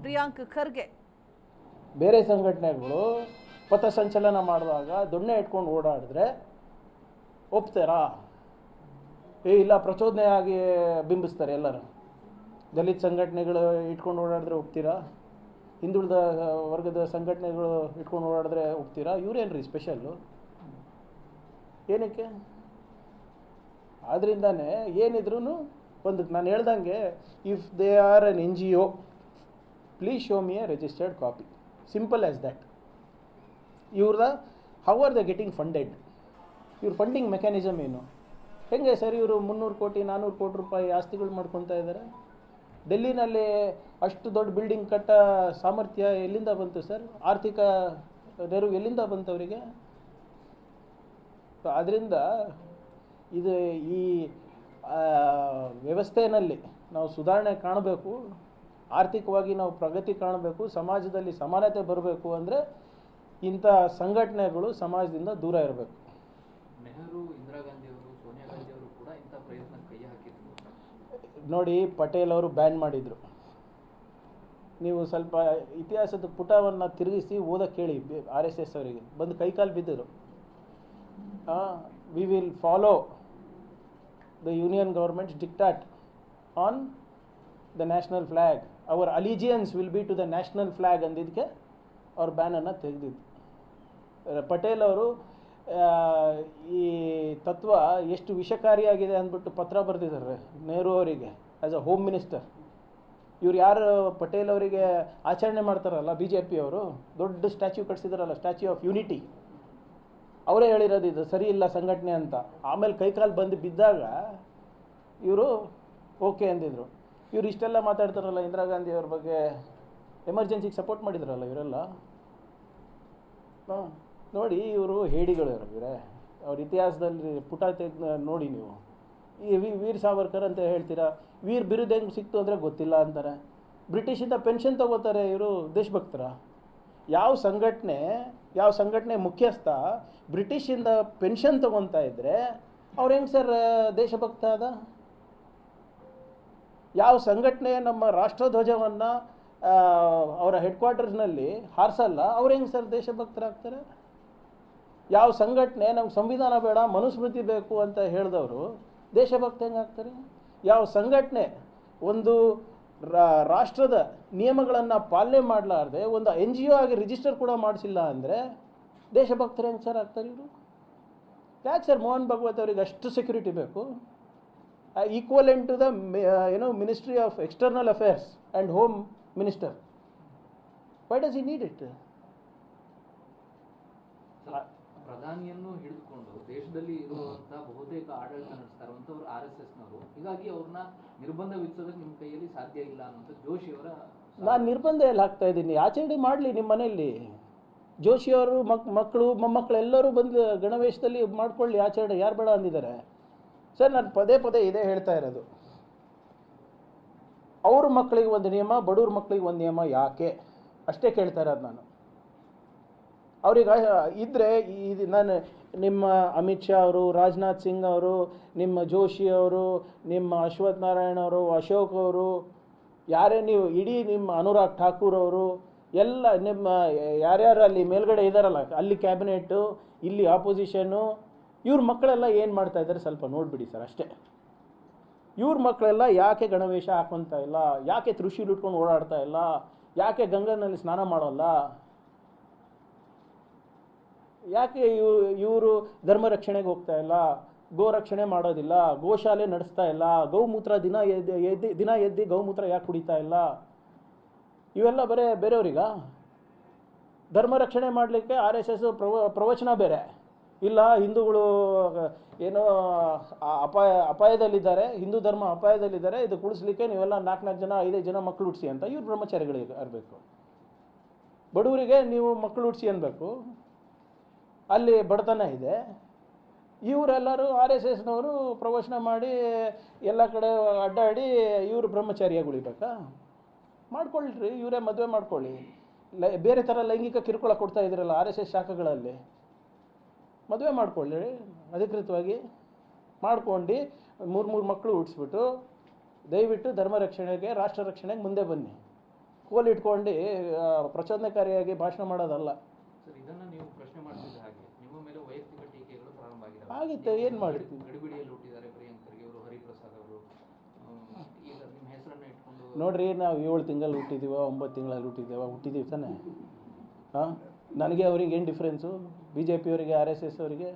ಪ್ರಿಯಾಂಕ್ ಖರ್ಗೆ ಬೇರೆ ಸಂಘಟನೆಗಳು ಪಥಸಂಚಲನ ಮಾಡುವಾಗ ದೊಣ್ಣೆ ಇಟ್ಕೊಂಡು ಓಡಾಡಿದ್ರೆ ಒಪ್ತಾರಾ? ಇಲ್ಲ, ಪ್ರಚೋದನೆಯಾಗಿ ಬಿಂಬಿಸ್ತಾರೆ ಎಲ್ಲರೂ. ದಲಿತ ಸಂಘಟನೆಗಳು ಇಟ್ಕೊಂಡು ಓಡಾಡಿದ್ರೆ ಒಪ್ತೀರಾ? ಹಿಂದುಳಿದ ವರ್ಗದ ಸಂಘಟನೆಗಳು ಇಟ್ಕೊಂಡು ಓಡಾಡಿದ್ರೆ ಒಪ್ತೀರಾ? ಇವರೇನ್ರಿ ಸ್ಪೆಷಲ್ಲು? ಏನಕ್ಕೆ? ಆದ್ದರಿಂದನೇ ಏನಿದ್ರೂ ಒಂದು ನಾನು ಹೇಳ್ದಂಗೆ, if they are an NGO, please show me a registered copy. Simple as that. ಇವ್ರದ how are they getting funded? ಇವ್ರ ಫಂಡಿಂಗ್ ಮೆಕ್ಯಾನಿಸಮ್ ಏನು? ಹೆಂಗೆ ಸರ್ ಇವರು 300 ಕೋಟಿ 400 ಕೋಟಿ ರೂಪಾಯಿ ಆಸ್ತಿಗಳು ಮಾಡ್ಕೊತಾ ಇದ್ದಾರೆ? ಡೆಲ್ಲಿನಲ್ಲಿ ಅಷ್ಟು ದೊಡ್ಡ ಬಿಲ್ಡಿಂಗ್ ಕಟ್ಟ ಸಾಮರ್ಥ್ಯ ಎಲ್ಲಿಂದ ಬಂತು ಸರ್? ಆರ್ಥಿಕ ನೆರವು ಎಲ್ಲಿಂದ ಬಂತು ಅವರಿಗೆ? ಆದ್ದರಿಂದ ಇದು ಈ ವ್ಯವಸ್ಥೆಯಲ್ಲಿ ನಾವು ಸುಧಾರಣೆ ಕಾಣಬೇಕು, ಆರ್ಥಿಕವಾಗಿ ನಾವು ಪ್ರಗತಿ ಕಾಣಬೇಕು, ಸಮಾಜದಲ್ಲಿ ಸಮಾನತೆ ಬರಬೇಕು ಅಂದರೆ ಇಂಥ ಸಂಘಟನೆಗಳು ಸಮಾಜದಿಂದ ದೂರ ಇರಬೇಕು. ನೆಹರು, ಇಂದಿರಾ ಗಾಂಧಿ ಅವರು, ಸೋನಿಯಾ ಗಾಂಧಿ ಅವರು ಕೂಡ ಇಂಥ ಪ್ರಯತ್ನ ಕೈ ಹಾಕಿದ್ರು. ನೋಡಿ, ಪಟೇಲ್ ಅವರು ಬ್ಯಾನ್ ಮಾಡಿದರು. ನೀವು ಸ್ವಲ್ಪ ಇತಿಹಾಸದ ಪುಟವನ್ನು ತಿರುಗಿಸಿ ಓದಕ್ಕೆ ಕೇಳಿ RSS ಅವರಿಗೆ. ಬಂದು ಕೈಕಾಲು ಬಿದ್ದರು. We will follow the union government's diktat on the national flag. Our allegiance will be to the national flag ಅಂದಿದ್ದಕ್ಕೆ ಅವ್ರ ಬ್ಯಾನನ್ನು ತೆಗೆದಿದ್ದು. ಪಟೇಲ್ ಅವರು ಈ ತತ್ವ ಎಷ್ಟು ವಿಷಕಾರಿಯಾಗಿದೆ ಅಂದ್ಬಿಟ್ಟು ಪತ್ರ ಬರೆದಿದ್ದಾರೆ ನೆಹರು ಅವರಿಗೆ ಆ್ಯಸ್ ಅ ಹೋಮ್ ಮಿನಿಸ್ಟರ್. ಇವ್ರು ಯಾರು ಪಟೇಲ್ ಅವರಿಗೆ ಆಚರಣೆ ಮಾಡ್ತಾರಲ್ಲ BJP ಅವರು, ದೊಡ್ಡ ಸ್ಟ್ಯಾಚ್ಯೂ ಕಟ್ಸಿದಾರಲ್ಲ, ಸ್ಟ್ಯಾಚ್ಯೂ ಆಫ್ ಯೂನಿಟಿ, ಅವರೇ ಹೇಳಿರೋದು ಇದು ಸರಿ ಇಲ್ಲ ಸಂಘಟನೆ ಅಂತ. ಆಮೇಲೆ ಕೈಕಾಲು ಬಂದು ಬಿದ್ದಾಗ ಇವರು ಓಕೆ ಅಂದಿದ್ರು. ಇವ್ರು ಇಷ್ಟೆಲ್ಲ ಮಾತಾಡ್ತಾರಲ್ಲ ಇಂದಿರಾ ಗಾಂಧಿ ಅವ್ರ ಬಗ್ಗೆ, ಎಮರ್ಜೆನ್ಸಿಗೆ ಸಪೋರ್ಟ್ ಮಾಡಿದ್ರಲ್ಲ ಇವರೆಲ್ಲ. ನೋಡಿ, ಇವರು ಹೇಡಿಗಳು ಇವರೇ. ಅವ್ರ ಇತಿಹಾಸದಲ್ಲಿ ಪುಟ ತೆಗೆದು ನೋಡಿ ನೀವು. ಈ ವೀರ್ ಸಾವರ್ಕರ್ ಅಂತ ಹೇಳ್ತೀರಾ, ವೀರ್ ಬಿರುದು ಹೆಂಗೆ ಸಿಕ್ತು ಅಂದರೆ ಗೊತ್ತಿಲ್ಲ ಅಂತಾರೆ. ಬ್ರಿಟಿಷಿಂದ ಪೆನ್ಷನ್ ತಗೋತಾರೆ ಇವರು ದೇಶಭಕ್ತರ. ಯಾವ ಸಂಘಟನೆ ಮುಖ್ಯಸ್ಥ ಬ್ರಿಟಿಷಿಂದ ಪೆನ್ಷನ್ ತಗೊತಾ ಇದ್ದರೆ ಅವ್ರು ಹೆಂಗೆ ಸರ್ ದೇಶಭಕ್ತ ಅದ? ಯಾವ ಸಂಘಟನೆ ನಮ್ಮ ರಾಷ್ಟ್ರಧ್ವಜವನ್ನು ಅವರ ಹೆಡ್ ಕ್ವಾರ್ಟರ್ಸ್ನಲ್ಲಿ ಹಾರಿಸಲ್ಲ, ಅವ್ರು ಹೆಂಗೆ ಸರ್ ದೇಶಭಕ್ತರಾಗ್ತಾರೆ? ಯಾವ ಸಂಘಟನೆ ನಮ್ಗೆ ಸಂವಿಧಾನ ಬೇಡ ಮನುಸ್ಮೃತಿ ಬೇಕು ಅಂತ ಹೇಳಿದವರು ದೇಶಭಕ್ತ ಹೆಂಗೆ ಆಗ್ತಾರೆ? ಯಾವ ಸಂಘಟನೆ ಒಂದು ರಾಷ್ಟ್ರದ ನಿಯಮಗಳನ್ನು ಪಾಲನೆ ಮಾಡಲಾರ್ದೆ ಒಂದು NGO ಆಗಿ ರಿಜಿಸ್ಟರ್ ಕೂಡ ಮಾಡಿಸಿಲ್ಲ ಅಂದರೆ ದೇಶಭಕ್ತರು ಹೆಂಗೆ ಸರ್ ಆಗ್ತಾರೆ ಇವರು? ಯಾಕೆ ಸರ್ ಮೋಹನ್ ಭಗವತ್ ಅವರಿಗೆ ಅಷ್ಟು ಸೆಕ್ಯೂರಿಟಿ ಬೇಕು? Equivalent to the ministry of external affairs and home minister. Why does he need it? ಪ್ರಧಾನಿಯನ್ನು ಹಿಡಿದುಕೊಂಡು ದೇಶದಲ್ಲಿ ಇರುವಂತಹ ಬಹುತೇಕ ಆಡಳಿತ ನಡೆಸ್ತಾರಂಥವ್ರು RSSನವರು. ಹೀಗಾಗಿ ಅವ್ರನ್ನ ನಿರ್ಬಂಧ ವಿಧಿಸೋದಕ್ಕೆ ನಿಮ್ಮ ಕೈಯಲ್ಲಿ ಸಾಧ್ಯ ಇಲ್ಲ ಅನ್ನೋದು ಜೋಶಿಯವರ. ನಾನು ನಿರ್ಬಂಧ ಎಲ್ಲ ಹಾಕ್ತಾ ಇದ್ದೀನಿ, ಆಚರಣೆ ಮಾಡಲಿ ನಿಮ್ಮ ಮನೆಯಲ್ಲಿ. ಜೋಶಿಯವರು ಮಕ್ಕಳು ಮೊಮ್ಮಕ್ಕಳು ಎಲ್ಲರೂ ಬಂದು ಗಣವೇಶದಲ್ಲಿ ಮಾಡ್ಕೊಳ್ಳಿ ಆಚರಣೆ, ಯಾರು ಬೇಡ ಅಂದಿದ್ದಾರೆ ಸರ್? ನಾನು ಪದೇ ಇದೇ ಹೇಳ್ತಾ ಇರೋದು, ಅವ್ರ ಮಕ್ಕಳಿಗೆ ಒಂದು ನಿಯಮ, ಬಡವ್ರ ಮಕ್ಕಳಿಗೆ ಒಂದು ನಿಯಮ ಯಾಕೆ ಅಷ್ಟೇ ಕೇಳ್ತಾ ಇರೋದು ನಾನು. ಅವ್ರಿಗೆ ಇದ್ದರೆ ನಾನು ನಿಮ್ಮ ಅಮಿತ್ ಶಾ ಅವರು, ರಾಜನಾಥ್ ಸಿಂಗ್ ಅವರು, ನಿಮ್ಮ ಜೋಶಿ ಅವರು, ನಿಮ್ಮ ಅಶ್ವಥ್ ನಾರಾಯಣ ಅವರು, ಅಶೋಕ್ ಅವರು, ಯಾರೇ ನೀವು ಇಡೀ ನಿಮ್ಮ ಅನುರಾಗ್ ಠಾಕೂರ್ ಅವರು ಎಲ್ಲ ನಿಮ್ಮ ಯಾರ್ಯಾರು ಅಲ್ಲಿ ಮೇಲ್ಗಡೆ ಇದ್ದಾರಲ್ಲ, ಅಲ್ಲಿ ಕ್ಯಾಬಿನೆಟ್ಟು, ಇಲ್ಲಿ ಆಪೋಸಿಷನ್ನು, ಇವ್ರ ಮಕ್ಕಳೆಲ್ಲ ಏನು ಮಾಡ್ತಾ ಇದ್ದಾರೆ ಸ್ವಲ್ಪ ನೋಡಿಬಿಡಿ ಸರ್ ಅಷ್ಟೇ. ಇವ್ರ ಮಕ್ಕಳೆಲ್ಲ ಯಾಕೆ ಗಣವೇಶ ಹಾಕೊತಾ ಇಲ್ಲ, ಯಾಕೆ ತ್ರಿಶೂಲ್ ಇಟ್ಕೊಂಡು ಓಡಾಡ್ತಾ ಇಲ್ಲ, ಯಾಕೆ ಗಂಗನಲ್ಲಿ ಸ್ನಾನ ಮಾಡೋಲ್ಲ, ಯಾಕೆ ಇವರು ಧರ್ಮ ರಕ್ಷಣೆಗೆ ಹೋಗ್ತಾ ಇಲ್ಲ, ಗೋ ರಕ್ಷಣೆ ಮಾಡೋದಿಲ್ಲ, ಗೋಶಾಲೆ ನಡೆಸ್ತಾ ಇಲ್ಲ, ಗೌಮೂತ್ರ ದಿನ ಎದ್ದು ಗೌಮೂತ್ರ ಯಾಕೆ ಕುಡಿತಾ ಇಲ್ಲ? ಇವೆಲ್ಲ ಬೇರೆಯವ್ರಿಗ? ಧರ್ಮ ರಕ್ಷಣೆ ಮಾಡಲಿಕ್ಕೆ RSS ಪ್ರವಚನ ಬೇರೆ ಇಲ್ಲ. ಹಿಂದೂಗಳು ಏನೋ ಅಪಾಯದಲ್ಲಿದ್ದಾರೆ, ಹಿಂದೂ ಧರ್ಮ ಅಪಾಯದಲ್ಲಿದ್ದಾರೆ, ಇದು ಉಳಿಸ್ಲಿಕ್ಕೆ ನೀವೆಲ್ಲ 4 ಜನ 5 ಜನ ಮಕ್ಕಳು ಹುಟ್ಟಿಸಿ ಅಂತ ಇವ್ರು ಬ್ರಹ್ಮಚಾರಿಗಳಿಗೆ ಇರಬೇಕು. ಬಡವರಿಗೆ ನೀವು ಮಕ್ಕಳು ಹುಟ್ಟಿಸಿ ಅನ್ಬೇಕು, ಅಲ್ಲಿ ಬಡತನ ಇದೆ. ಇವರೆಲ್ಲರೂ RSSನವರು ಪ್ರವಚನ ಮಾಡಿ ಎಲ್ಲ ಕಡೆ ಅಡ್ಡಾಡಿ ಇವರು ಬ್ರಹ್ಮಚಾರಿಯಾಗಿ ಉಳಿಬೇಕಾ? ಮಾಡ್ಕೊಳ್ರಿ, ಇವರೇ ಮದುವೆ ಮಾಡ್ಕೊಳ್ಳಿ. ಬೇರೆ ಥರ ಲೈಂಗಿಕ ಕಿರುಕುಳ ಕೊಡ್ತಾ ಇದ್ದೀರಲ್ಲ RSS ಶಾಖೆಗಳಲ್ಲಿ, ಮದುವೆ ಮಾಡ್ಕೊಳ್ಳಿ ಅಧಿಕೃತವಾಗಿ. ಮಾಡ್ಕೊಂಡು 3 ಮಕ್ಕಳು ಹುಟ್ಟಿಸ್ಬಿಟ್ಟು ದಯವಿಟ್ಟು ಧರ್ಮ ರಕ್ಷಣೆಗೆ, ರಾಷ್ಟ್ರ ರಕ್ಷಣೆಗೆ ಮುಂದೆ ಬನ್ನಿ. ಕೋಲ್ ಇಟ್ಕೊಂಡು ಪ್ರಚೋದನಕಾರಿಯಾಗಿ ಭಾಷಣ ಮಾಡೋದಲ್ಲ. ಸರ್, ಇದನ್ನ ನೀವು ಪ್ರಶ್ನೆ ಮಾಡ್ತಿದ್ದ ಹಾಗೆ ನಿಮ್ಮ ಮೇಲೆ ವೈಯಕ್ತಿಕ ಟೀಕೆಗಳು ಪ್ರಾರಂಭ ಆಗಿದ್ದಾವೆ. ಆಗಿತ್ತು, ಏನು ಮಾಡ್ತೀವಿ. ಗಡಿಬಿಡಿಯಲ್ಲಿ ಹುಟ್ಟಿದ್ದಾರೆ ಪ್ರಿಯಾಂಕ್ ಖರ್ಗೆ ಅವರು, ಹರಿಪ್ರಸಾದ್ ಅವರು. ಈಗ ನಿಮ್ಮ ಹೆಸರನ್ನ ಇಟ್ಕೊಂಡು ನೋಡ್ರಿ, ನಾವು 7 ತಿಂಗಳಲ್ಲಿ ಹುಟ್ಟಿದ್ದೀವ, 9 ತಿಂಗಳಲ್ಲಿ ಹುಟ್ಟಿದ್ದೀವಿ ತಾನೆ. ಹಾಂ, ನನಗೆ ಅವ್ರಿಗೆ ಏನು ಡಿಫ್ರೆನ್ಸು? BJP ಅವರಿಗೆ, RSS ಅವರಿಗೆ